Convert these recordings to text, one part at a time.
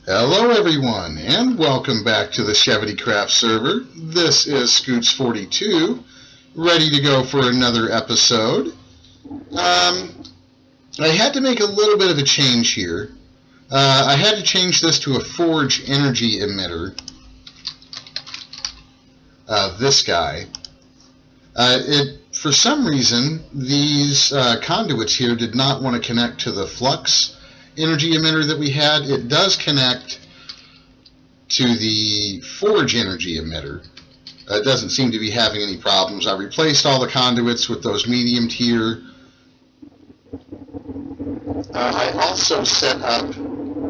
Hello everyone, and welcome back to the Schevity Craft server. This is Scoots42, ready to go for another episode. I had to make a little bit of a change here. I had to change this to a forge energy emitter. This guy. For some reason, these conduits here did not want to connect to the flux energy emitter that we had. It does connect to the forge energy emitter. It doesn't seem to be having any problems. I replaced all the conduits with those medium tier. I also set up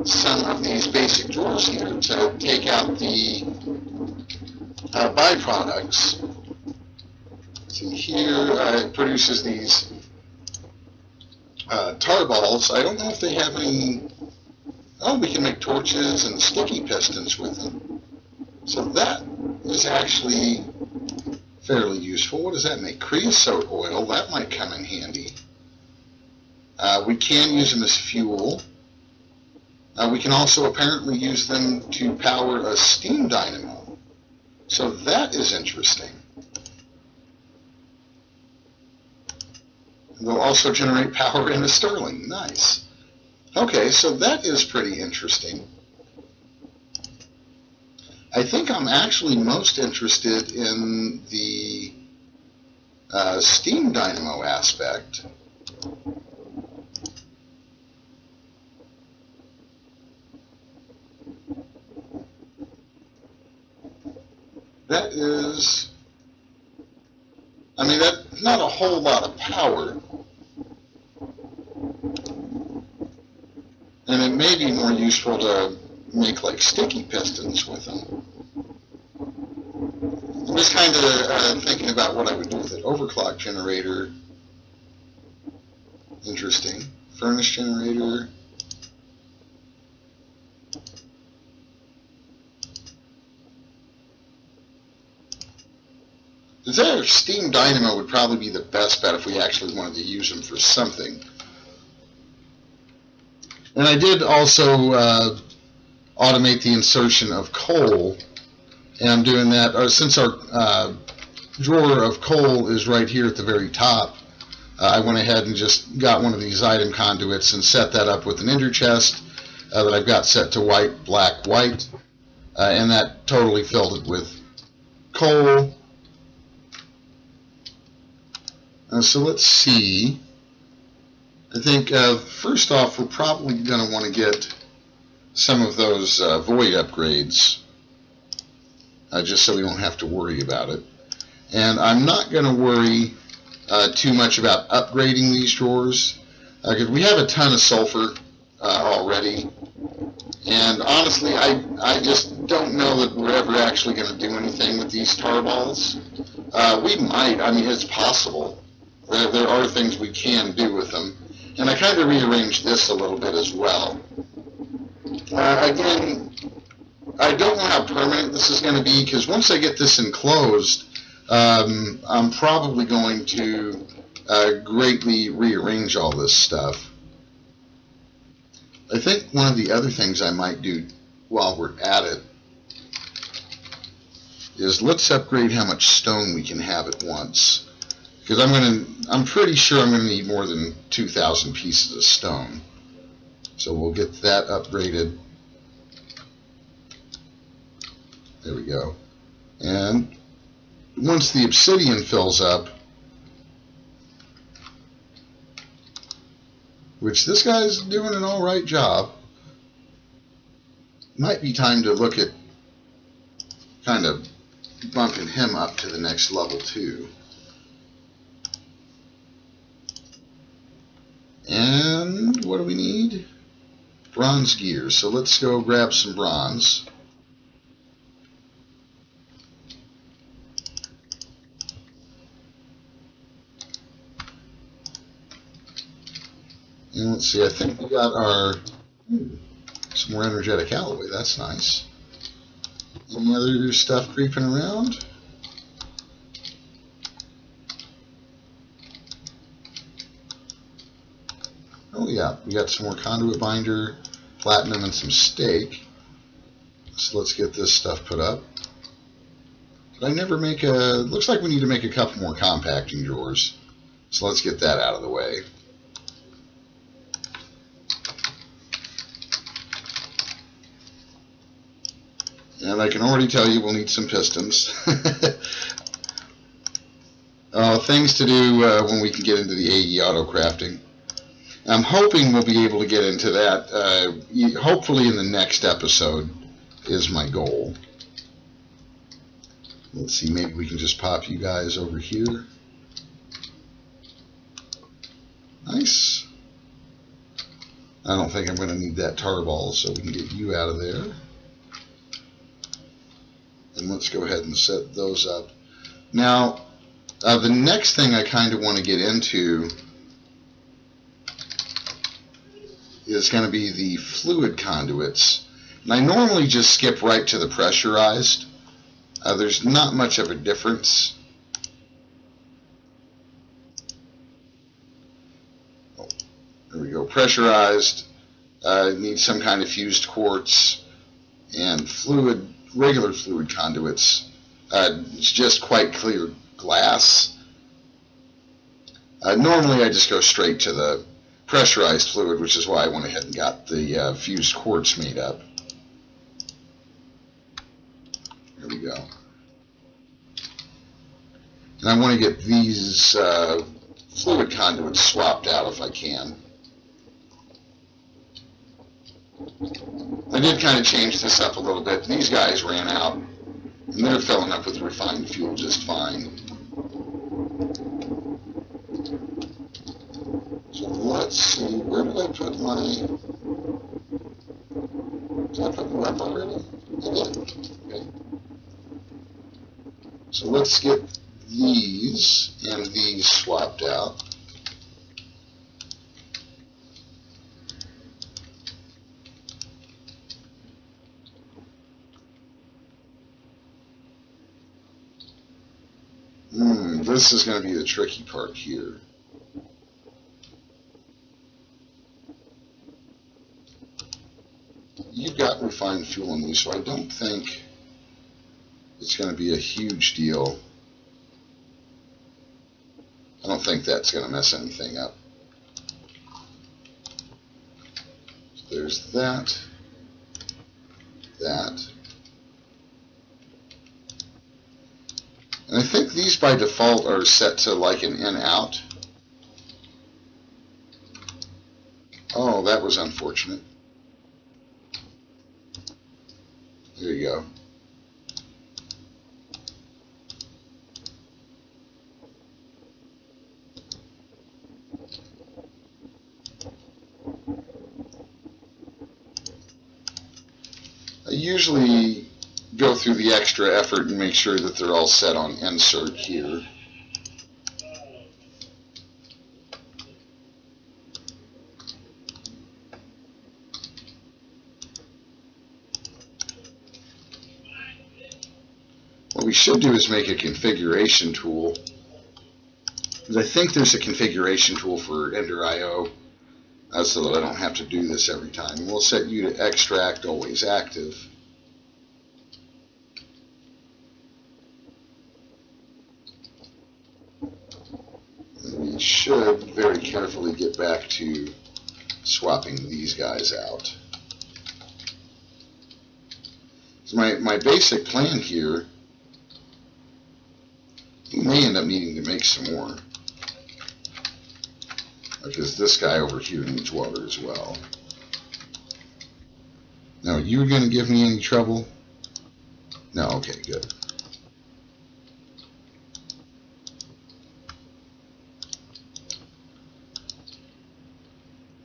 some of these basic drawers here to take out the byproducts. See here, it produces these tar balls. I don't know if they have any. Oh, we can make torches and sticky pistons with them. So that is actually fairly useful. What does that make? Creosote oil. That might come in handy. We can use them as fuel. We can also apparently use them to power a steam dynamo. So that is interesting. They'll also generate power in a Stirling. Nice. Okay, so that is pretty interesting. I think I'm actually most interested in the steam dynamo aspect. That is, I mean, that's not a whole lot of power. And it may be more useful to make like sticky pistons with them. I'm just kind of thinking about what I would do with it. Overclock generator. Interesting. Furnace generator. Their steam dynamo would probably be the best bet if we actually wanted to use them for something. And I did also automate the insertion of coal, and I'm doing that since our drawer of coal is right here at the very top. I went ahead and just got one of these item conduits and set that up with an ender chest that I've got set to white, black, white, and that totally filled it with coal. So let's see. I think first off we're probably going to want to get some of those void upgrades just so we don't have to worry about it. And I'm not going to worry too much about upgrading these drawers because we have a ton of sulfur already, and honestly I just don't know that we're ever actually going to do anything with these tar balls. We might. I mean, it's possible. There are things we can do with them. And I kind of rearranged this a little bit as well. Again, I don't know how permanent this is going to be, because once I get this enclosed, I'm probably going to greatly rearrange all this stuff. I think one of the other things I might do while we're at it is let's upgrade how much stone we can have at once. Because I'm pretty sure I'm going to need more than 2,000 pieces of stone. So we'll get that upgraded. There we go. And once the obsidian fills up, which this guy's doing an alright job, might be time to look at kind of bumping him up to the next level too. And what do we need? Bronze gear. So let's go grab some bronze. And let's see, I think we got our some more energetic alloy. That's nice. Any other stuff creeping around? Oh yeah, we got some more conduit binder, platinum, and some steak. So let's get this stuff put up. Did I never make a... Looks like we need to make a couple more compacting drawers. So let's get that out of the way. And I can already tell you we'll need some pistons. Things to do when we can get into the AE auto crafting. I'm hoping we'll be able to get into that, hopefully in the next episode is my goal. Let's see, maybe we can just pop you guys over here. Nice. I don't think I'm going to need that tar ball, so we can get you out of there. And let's go ahead and set those up. Now, the next thing I kind of want to get into is going to be the fluid conduits. And I normally just skip right to the pressurized. There's not much of a difference. Oh, there we go. Pressurized, needs some kind of fused quartz, and fluid, regular fluid conduits, it's just quite clear glass. Normally I just go straight to the pressurized fluid, which is why I went ahead and got the fused quartz made up. There we go. And I want to get these fluid conduits swapped out if I can. I did kind of change this up a little bit. These guys ran out, and they're filling up with refined fuel just fine. So let's see, where did I put my... Did I put them up already? I did. Okay. So let's get these and these swapped out. This is going to be the tricky part here. You've got refined fuel in these, so I don't think it's going to be a huge deal. I don't think that's going to mess anything up. So there's that, that. And I think these by default are set to like an in-out. Oh, that was unfortunate. There you go. I usually go through the extra effort and make sure that they're all set on insert here. What we should do is make a configuration tool. Because I think there's a configuration tool for Ender IO, so that I don't have to do this every time. And we'll set you to extract always active. We should very carefully get back to swapping these guys out. So my basic plan here, we may end up needing to make some more, because this guy over here needs water as well. Now, you going to give me any trouble? No, okay, good.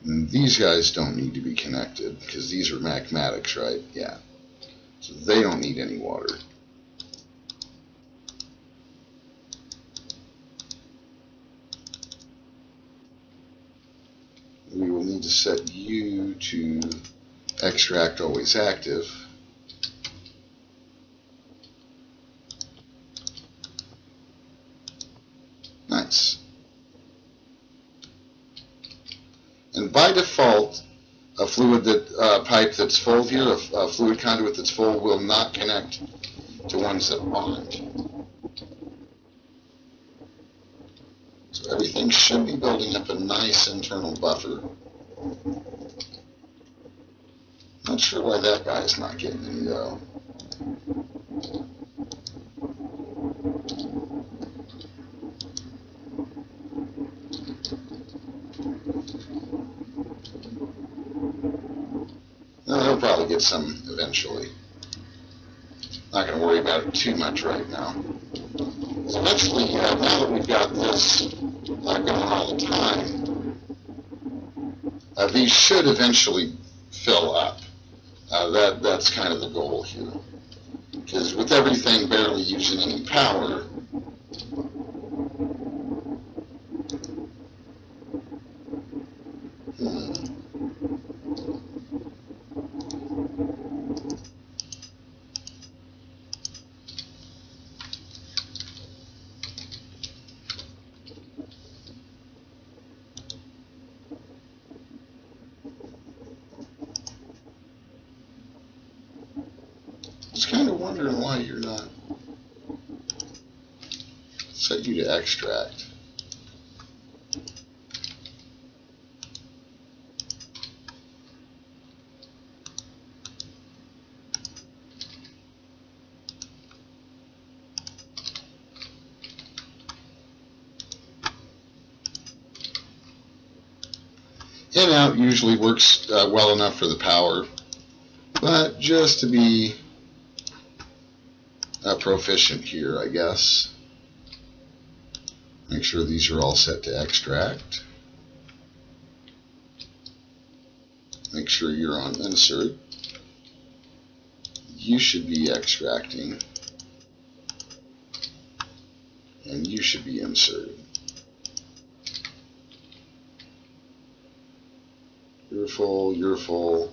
And these guys don't need to be connected, because these are magmatics, right? Yeah. So they don't need any water. We will need to set you to extract always active. Nice. And by default, a fluid that pipe that's full here, a fluid conduit that's full, will not connect to ones that aren't. So everything should be building up a nice internal buffer. Not sure why that guy's not getting any though. No, he'll probably get some eventually. Not going to worry about it too much right now. Eventually, now that we've got this going on all the time, these should eventually fill up. That's kind of the goal here. Because with everything barely using any power, kind of wondering why you're not set you to extract. In out usually works well enough for the power, but just to be proficient here, I guess. Make sure these are all set to extract. Make sure you're on insert. You should be extracting. And you should be inserted. You're full, you're full.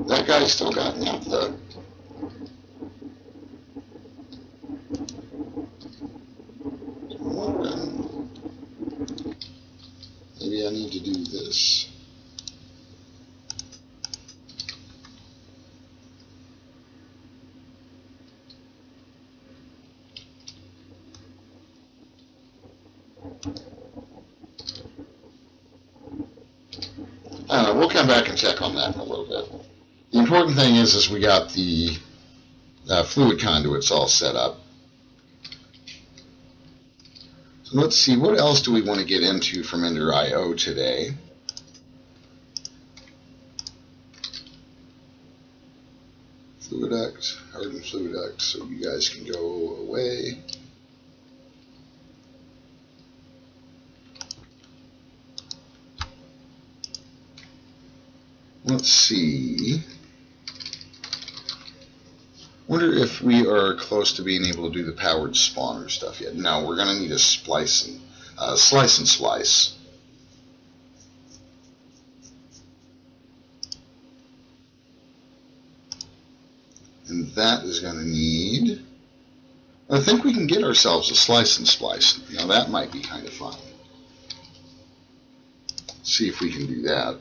That guy's still got enough though. Maybe I need to do this. I don't know, we'll come back and check on that in a little bit. The important thing is we got the fluid conduits all set up. So let's see, what else do we want to get into from Ender IO today? Fluid duct, hardened fluid duct, so you guys can go away. Let's see. Wonder if we are close to being able to do the powered spawner stuff yet. No, we're going to need a slice and splice. And that is going to need. I think we can get ourselves a slice and splice. Now that might be kind of fun. See if we can do that.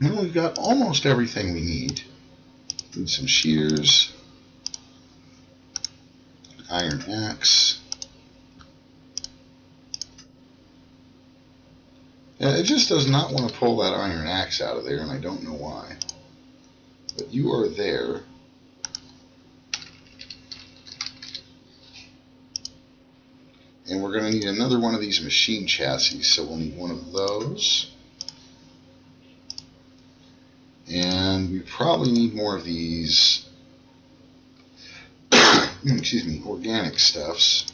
Now we've got almost everything we need. Need some shears, iron axe. Yeah, it just does not want to pull that iron axe out of there, and I don't know why. But you are there. And we're going to need another one of these machine chassis, so we'll need one of those. And we probably need more of these excuse me, organic stuffs.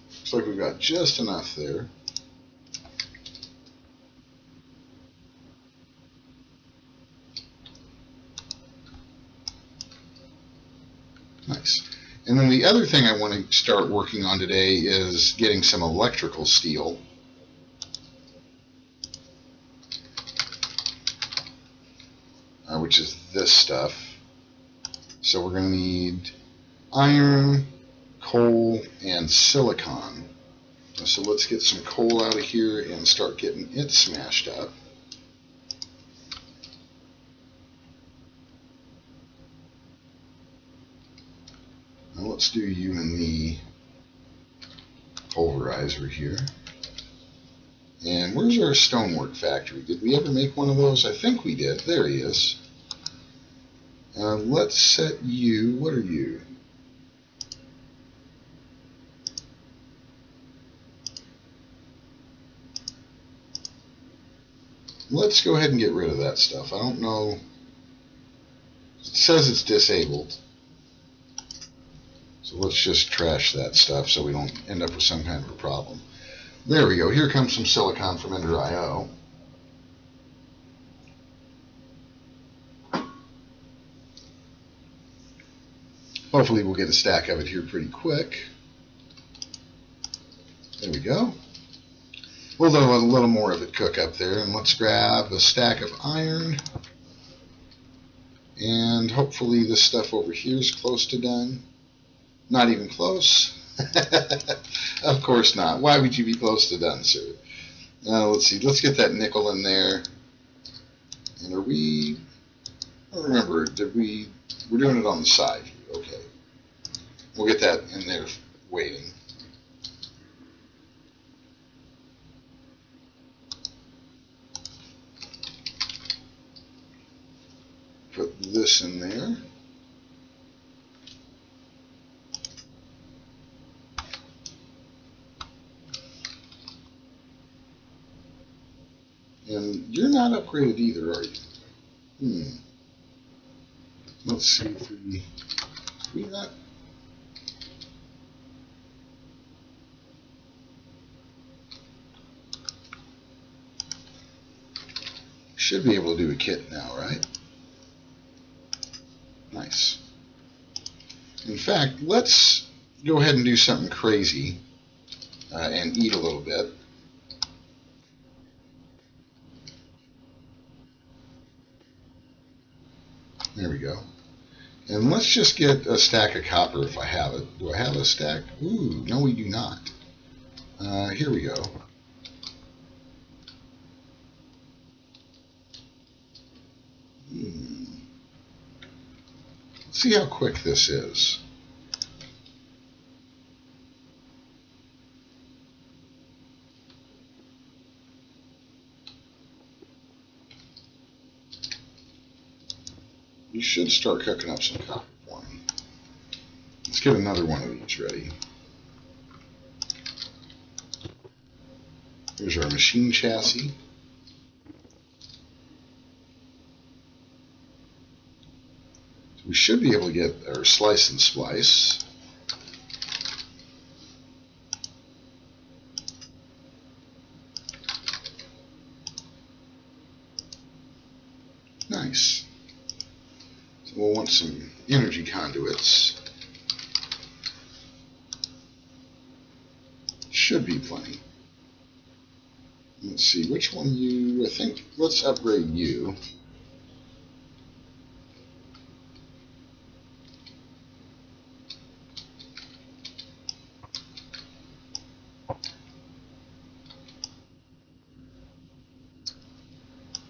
Looks like we've got just enough there. Nice. And then the other thing I want to start working on today is getting some electrical steel. which is this stuff. So we're going to need iron, coal, and silicon. So let's get some coal out of here and start getting it smashed up. Now let's do you and the pulverizer here. And where's our stonework factory? Did we ever make one of those? I think we did. There he is. Let's set you. What are you? Let's go ahead and get rid of that stuff. I don't know. It says it's disabled. So let's just trash that stuff so we don't end up with some kind of a problem. There we go. Here comes some silicon from Ender IO. Hopefully we'll get a stack of it here pretty quick. There we go. We'll let a little more of it cook up there, and let's grab a stack of iron. And hopefully this stuff over here is close to done. Not even close. Of course not. Why would you be close to done, sir? Let's see. Let's get that nickel in there. And are we... I don't remember. We're doing it on the side here. Okay. We'll get that in there waiting. Put this in there. And you're not upgraded either, are you? Let's see if we not. Should be able to do a kit now, right? Nice. In fact, let's go ahead and do something crazy and eat a little bit. There we go. And let's just get a stack of copper if I have it. Do I have a stack? Ooh, no we do not. Here we go. Let's see how quick this is. You should start cooking up some copper for me. Let's get another one of these ready. Here's our machine chassis. So we should be able to get our slice and splice. Nice. So we'll want some energy conduits. Should be plenty. Let's see, which one you, I think, let's upgrade you.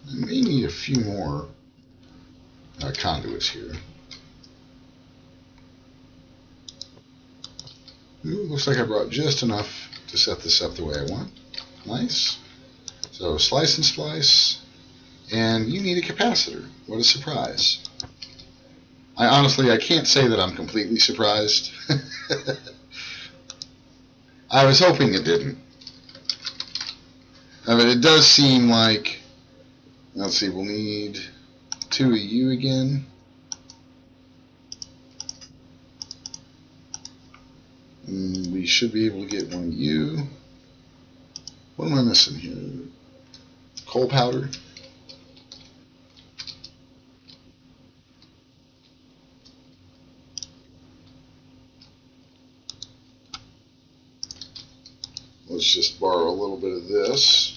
I may need a few more conduits here. Ooh, looks like I brought just enough to set this up the way I want. Nice. So slice and splice, and you need a capacitor. What a surprise. I can't say that I'm completely surprised. I was hoping it didn't. But it does seem like, let's see, we'll need 2 of you again. And we should be able to get 1 of you. What am I missing here? Coal powder. Let's just borrow a little bit of this.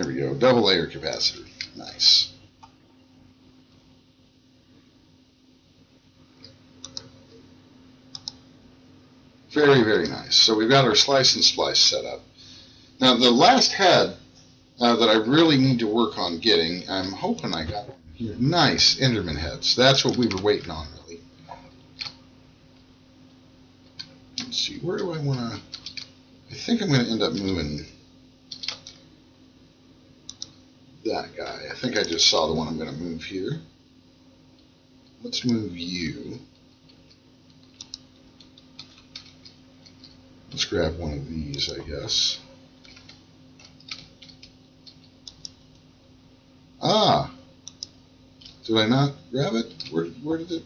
There we go. Double layer capacitor. Nice. Very, very nice. So we've got our slice and splice set up. Now the last head that I really need to work on getting, I'm hoping I got here. Nice Enderman heads. That's what we were waiting on, really. Let's see, where do I want to... I think I'm going to end up moving that guy. I think I just saw the one I'm going to move here. Let's move you. Let's grab one of these, I guess. Ah! Did I not grab it? Where did it...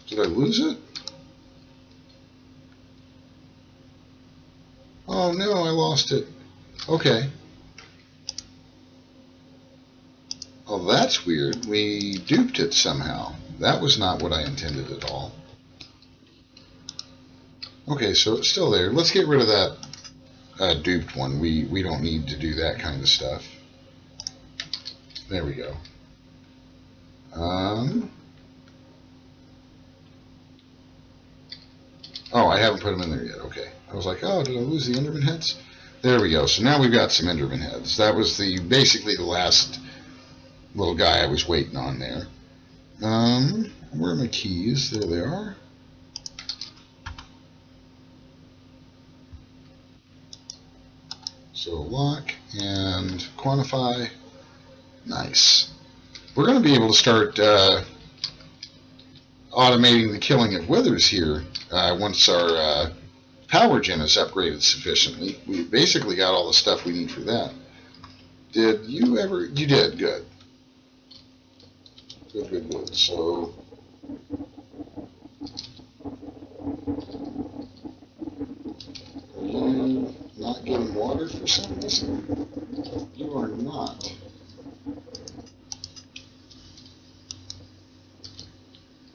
Did I lose it? Oh no, I lost it. Okay. Oh, that's weird. We duped it somehow. That was not what I intended at all. Okay, so it's still there. Let's get rid of that duped one. We don't need to do that kind of stuff. There we go. Oh, I haven't put them in there yet. Okay. I was like, oh, did I lose the Enderman heads? There we go. So now we've got some Enderman heads. That was basically the last little guy I was waiting on there. Where are my keys? There they are. So lock and quantify. Nice. We're going to be able to start automating the killing of withers here once our power gen is upgraded sufficiently. We basically got all the stuff we need for that. Did you ever? You did. Good. Good, good, good. So are you not getting water for some reason? You are not.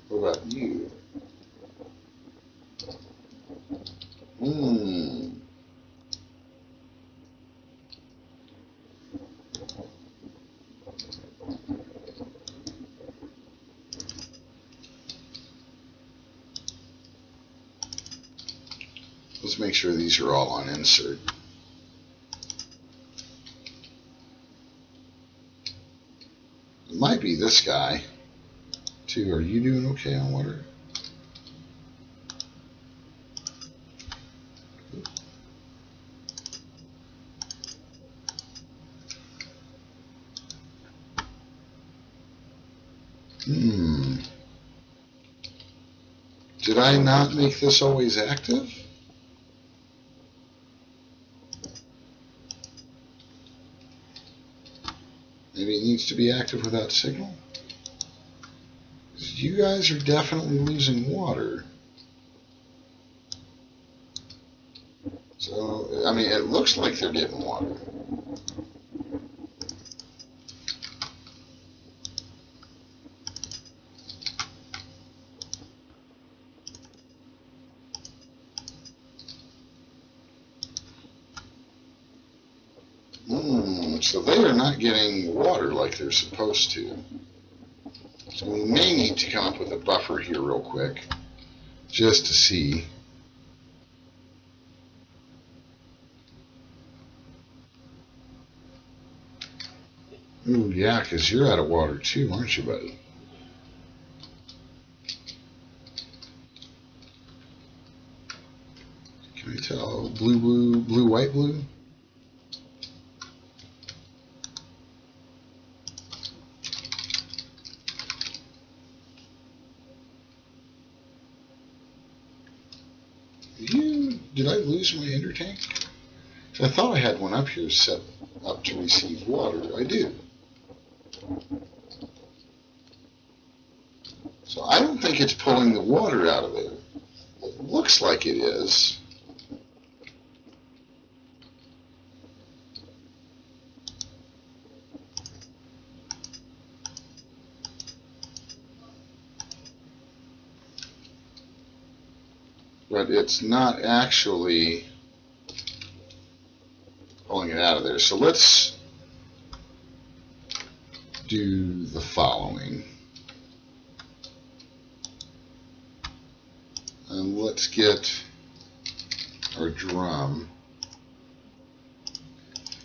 What about you? Let's make sure these are all on insert. It might be this guy, too. Are you doing okay on water? Did I not make this always active? Maybe it needs to be active without signal? You guys are definitely losing water. So, I mean, it looks like they're getting water. So they are not getting water like they're supposed to. So we may need to come up with a buffer here real quick, just to see. Ooh, yeah, because you're out of water too, aren't you, buddy? Can I tell? Blue, blue, blue, white, blue? Did I lose my ender tank? I thought I had one up here set up to receive water. I do. So I don't think it's pulling the water out of there. It looks like it is. But it's not actually it out of there. So let's do the following. And let's get our drum.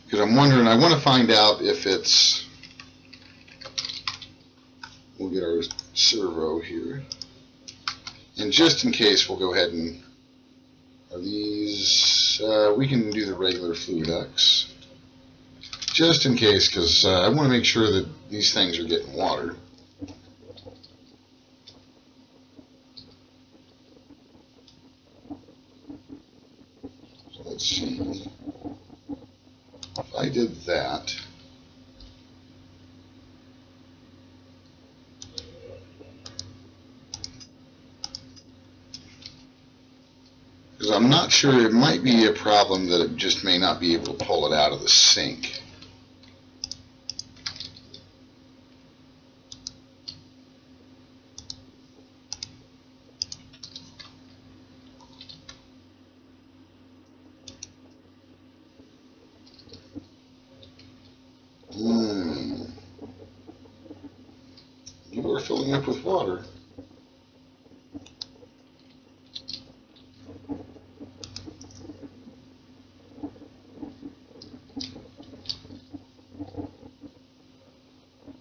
Because I'm wondering, I want to find out if it's, we'll get our servo here. And just in case, we'll go ahead and, are these, we can do the regular flue ducts. Just in case, because I want to make sure that these things are getting water. So let's see. If I did that, because I'm not sure, it might be a problem that it just may not be able to pull it out of the sink. You are filling up with water.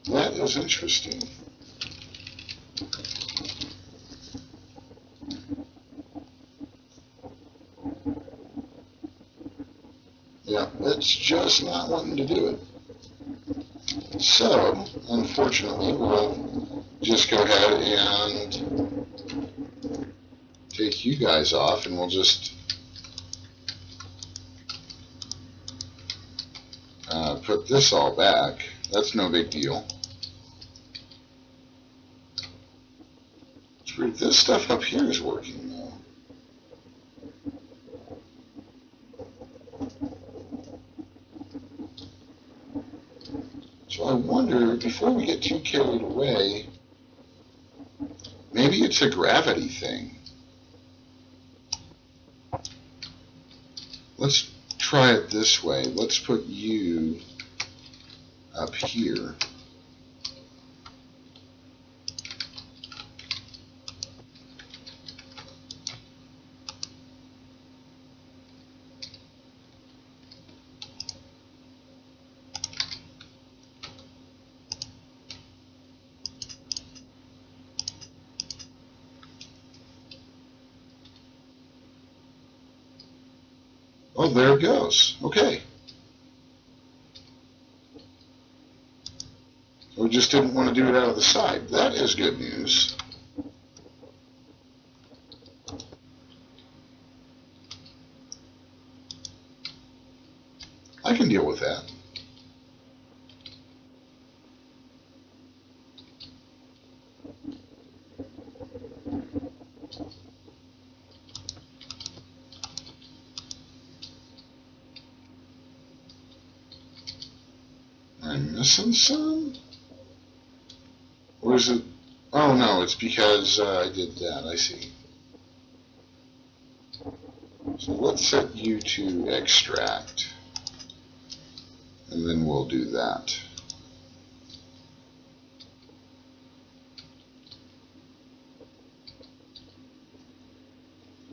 That is interesting. Yeah, it's just not wanting to do it. So, unfortunately, we'll just go ahead and take you guys off, and we'll just put this all back. That's no big deal. It's weird. This stuff up here is working though. So I wonder, before we get too carried away, maybe it's a gravity thing. Let's try it this way. Let's put you up here. Oh, there it goes. Okay. We just didn't want to do it out of the side. That is good news. I can deal with that. I'm missing some? Or is it? Oh no, it's because I did that. I see. So let's set you to extract. And then we'll do that.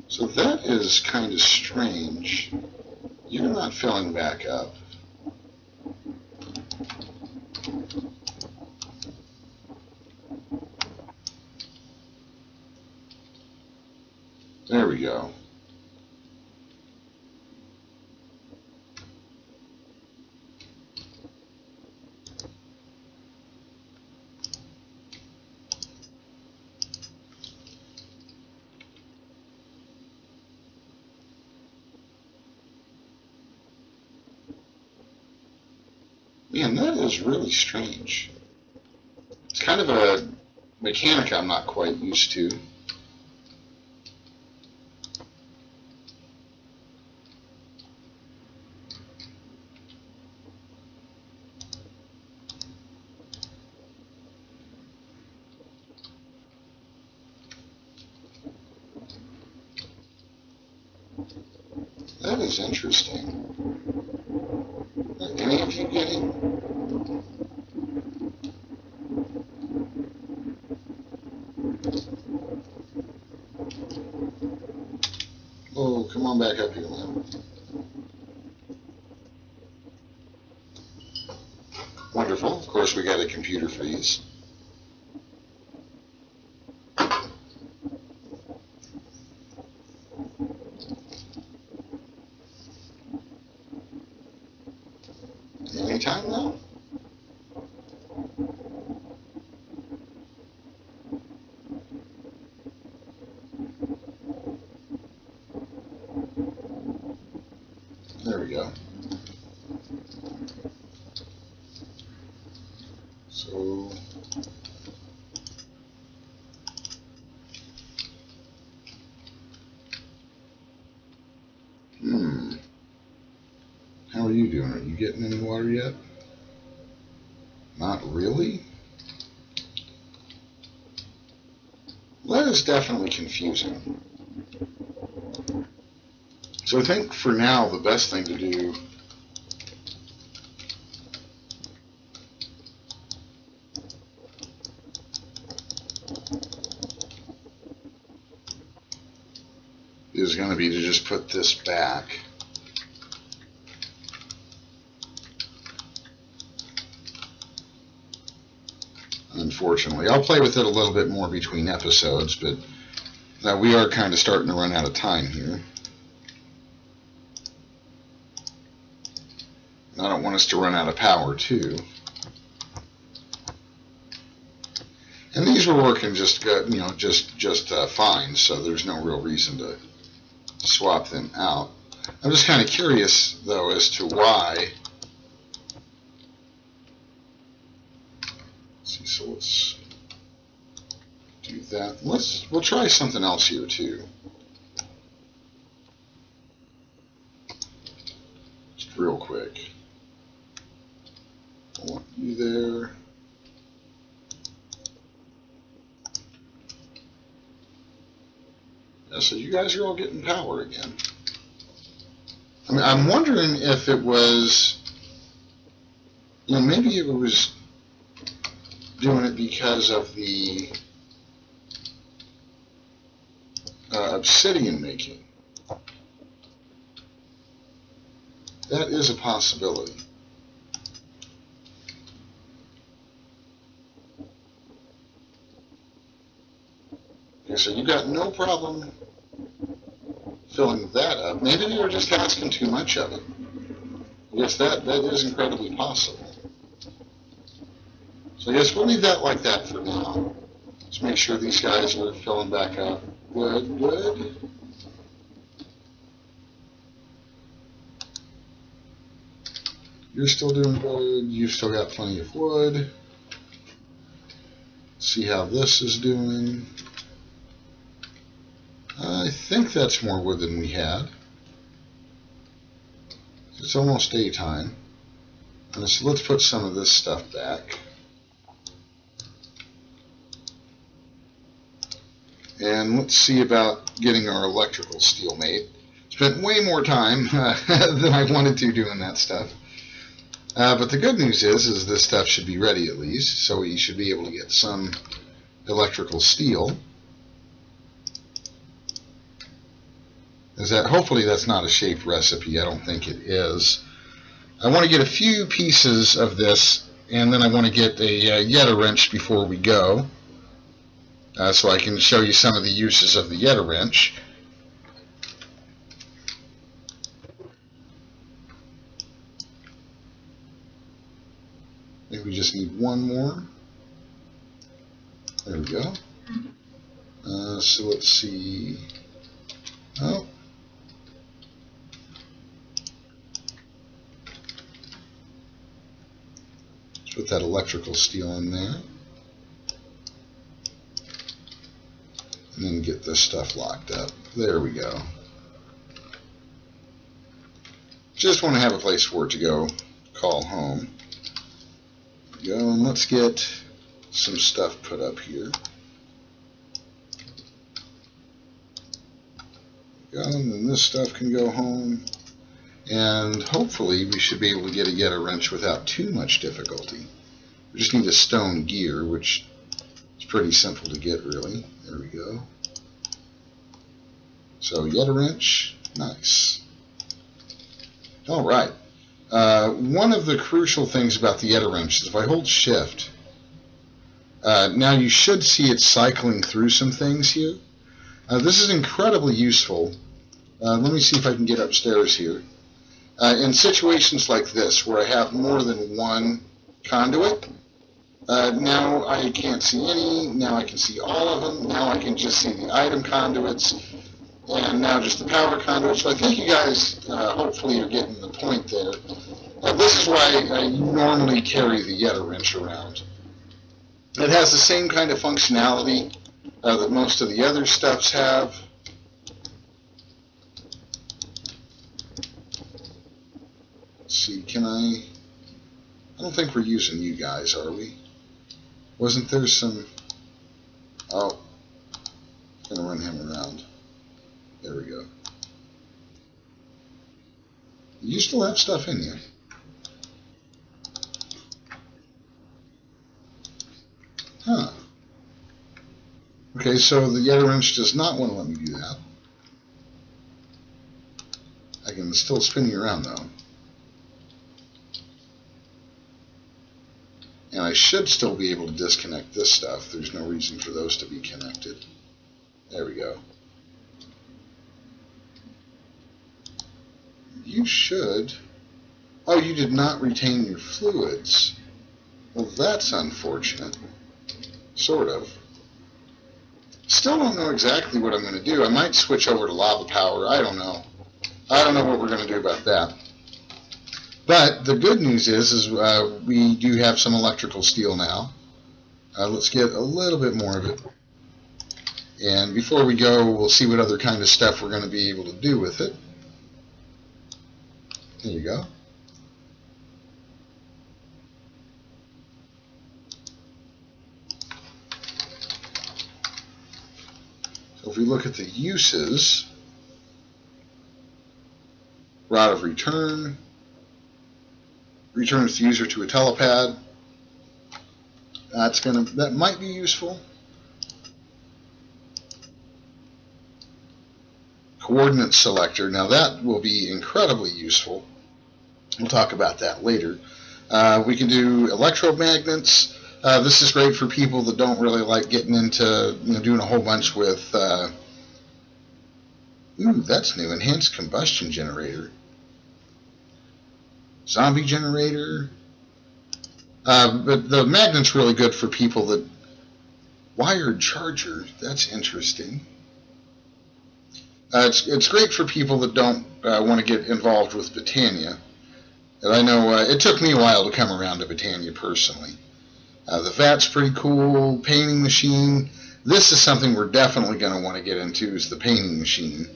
So that is kind of strange. You're not filling back up. There we go. Man, that is really strange. It's kind of a mechanic I'm not quite used to. That is interesting. Are any of you getting? Oh, come on back up here, man. Wonderful. Of course, we got a computer freeze. Anytime now? There we go. So, how are you doing? Are you getting any water yet? Not really? Well, that is definitely confusing. So I think for now the best thing to do is going to be to just put this back. Unfortunately, I'll play with it a little bit more between episodes, but we are kind of starting to run out of time here. And I don't want us to run out of power too. And these were working just good, just fine, so there's no real reason to swap them out. I'm just kind of curious though as to why. So let's do that. We'll try something else here too. Just real quick. I want you there. Yeah, so you guys are all getting power again. I mean, I'm wondering if it was, maybe it was doing it because of the obsidian making. That is a possibility. Okay, so you got no problem filling that up. Maybe you were just asking too much of it. Yes, that is incredibly possible. So I guess we'll leave that like that for now. Let's make sure these guys are filling back up. Good. You're still doing good. You've still got plenty of wood. See how this is doing. I think that's more wood than we had. It's almost daytime. So let's put some of this stuff back. And let's see about getting our electrical steel made. Spent way more time than I wanted to doing that stuff. But the good news is this stuff should be ready at least, so we should be able to get some electrical steel. Hopefully that's not a shaped recipe. I don't think it is. I want to get a few pieces of this, and then I want to get a Yeta wrench before we go. So I can show you some of the uses of the Yeta wrench. I think we just need one more. There we go. So let's see. Oh. Let's put that electrical steel in there. And then get this stuff locked up. There we go. Just want to have a place for it to go call home. There we go, and let's get some stuff put up here. There we go, and then this stuff can go home. And hopefully we should be able to get a Yeta wrench without too much difficulty. We just need a stone gear, which is pretty simple to get, really. There we go. So Yeta wrench, nice. All right. One of the crucial things about the Yeta wrench is if I hold shift, now you should see it cycling through some things here. This is incredibly useful. Let me see if I can get upstairs here. In situations like this, where I have more than one conduit, now I can't see any, now I can see all of them, now I can just see the item conduits, and now just the power conduits. So I think you guys hopefully are getting the point there. This is why I normally carry the Yeta wrench around. It has the same kind of functionality that most of the other stuffs have. Let's see, can I don't think we're using you guys, are we? Wasn't there some... Oh, I'm going to run him around. There we go. You still have stuff in you. Huh. Okay, so the Yeta wrench does not want to let me do that. I can still spin you around, though. And I should still be able to disconnect this stuff. There's no reason for those to be connected. There we go. You should... Oh, you did not retain your fluids. Well, that's unfortunate. Sort of. Still don't know exactly what I'm going to do. I might switch over to lava power. I don't know. I don't know what we're going to do about that. But the good news is we do have some electrical steel now. Let's get a little bit more of it. And before we go, we'll see what other kind of stuff we're going to be able to do with it. There you go. So if we look at the uses, rod of return, returns the user to a telepad. That might be useful. Coordinate selector. Now that will be incredibly useful. We'll talk about that later. We can do electromagnets. This is great for people that don't really like getting into doing a whole bunch with. Ooh, that's new. Enhanced combustion generator. Zombie generator. But the magnet's really good for people that... Wired charger. That's interesting. It's great for people that don't want to get involved with Britannia. And I know it took me a while to come around to Britannia personally. The vat's pretty cool. Painting machine. This is something we're definitely going to want to get into, is the painting machine.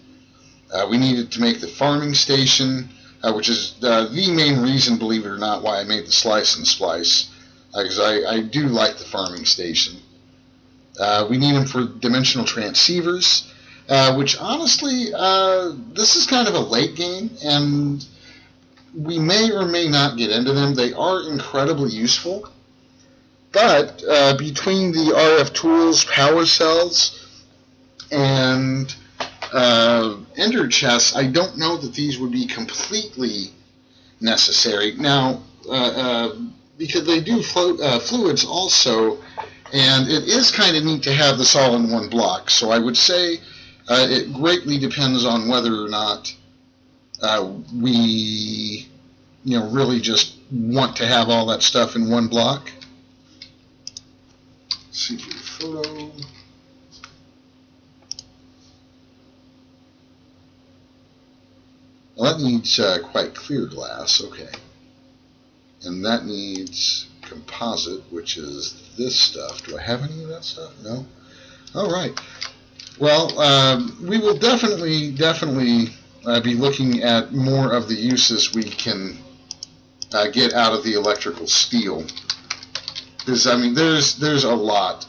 We need it to make the farming station, which is the main reason, believe it or not, why I made the slice and splice, because I do like the farming station. We need them for dimensional transceivers, which honestly, this is kind of a late game, and we may or may not get into them. They are incredibly useful, but between the RF tools, power cells, and ender chests, I don't know that these would be completely necessary. Now, because they do fluids also, and it is kind of neat to have this all in one block. So I would say it greatly depends on whether or not we, really just want to have all that stuff in one block. Let's see here, photo. Well, that needs quite clear glass, okay. And that needs composite, which is this stuff. Do I have any of that stuff? No? All right. Well, we will definitely be looking at more of the uses we can get out of the electrical steel. Because, I mean, there's a lot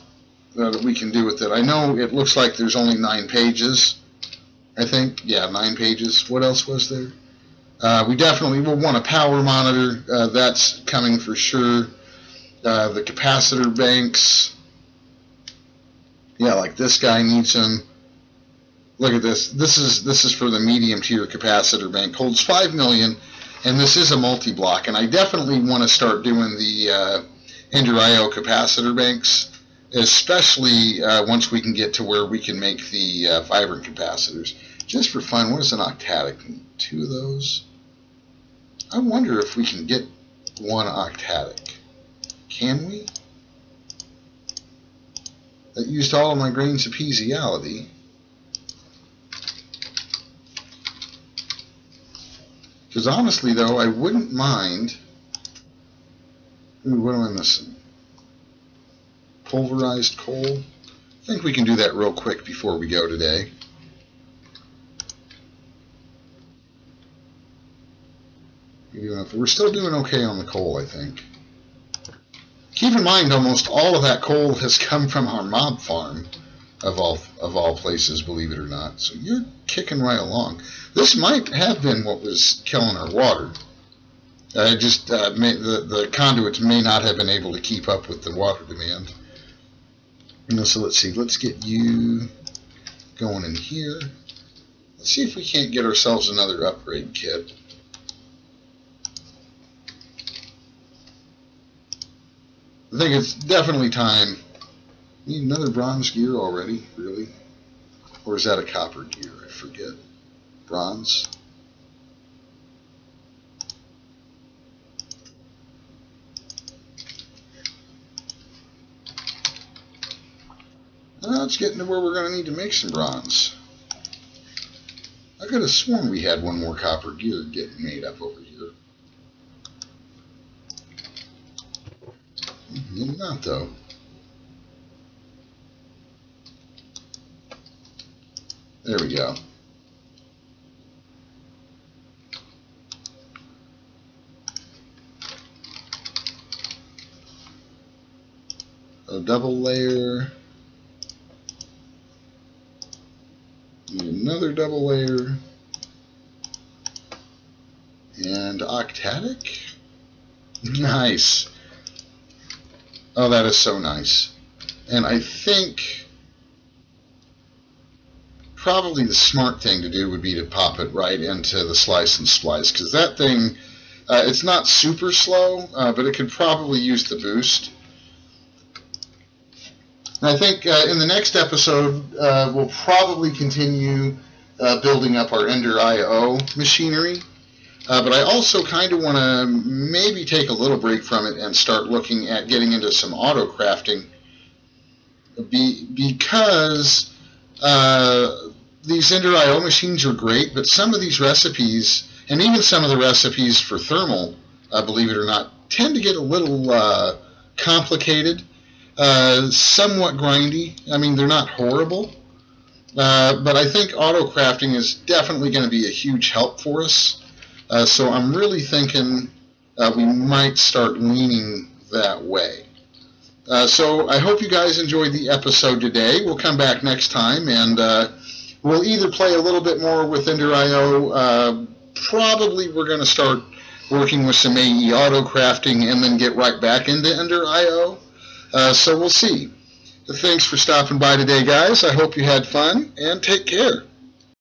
that we can do with it. I know it looks like there's only 9 pages. I think, yeah, 9 pages. What else was there? We definitely will want a power monitor. That's coming for sure. The capacitor banks. Yeah, like this guy needs them. Look at this. This is for the medium tier capacitor bank. Holds 5 million, and this is a multi-block. And I definitely want to start doing the Ender IO capacitor banks, especially once we can get to where we can make the vibrant capacitors. Just for fun, what is an octadic? 2 of those. I wonder if we can get 1 octadic. Can we? That used all of my grains of peasiality. Because honestly, though, I wouldn't mind. Ooh, what am I missing? Pulverized coal. I think we can do that real quick before we go today. We're still doing okay on the coal, I think. Keep in mind, almost all of that coal has come from our mob farm, of all places, believe it or not. So you're kicking right along. This might have been what was killing our water. The conduits may not have been able to keep up with the water demand. So let's see. Let's get you going in here. Let's see if we can't get ourselves another upgrade kit. I think it's definitely time. Need another bronze gear already, really? Or is that a copper gear? I forget. Bronze. Now it's getting to where we're going to need to make some bronze. I could have sworn we had one more copper gear getting made up over here. Maybe not, though. There we go. A double layer. Need another double layer. And octadic? Nice. Oh, that is so nice. And I think probably the smart thing to do would be to pop it right into the slice and splice, because that thing, it's not super slow, but it could probably use the boost. And I think in the next episode, we'll probably continue building up our Ender IO machinery. But I also kind of want to maybe take a little break from it and start looking at getting into some auto crafting, because these Ender IO machines are great, but some of these recipes, and even some of the recipes for thermal, believe it or not, tend to get a little complicated, somewhat grindy. I mean, they're not horrible, but I think auto crafting is definitely going to be a huge help for us. So I'm really thinking we might start leaning that way. So I hope you guys enjoyed the episode today. We'll come back next time, and we'll either play a little bit more with Ender IO. Probably we're going to start working with some AE auto crafting and then get right back into Ender IO. So we'll see. Thanks for stopping by today, guys. I hope you had fun, and take care.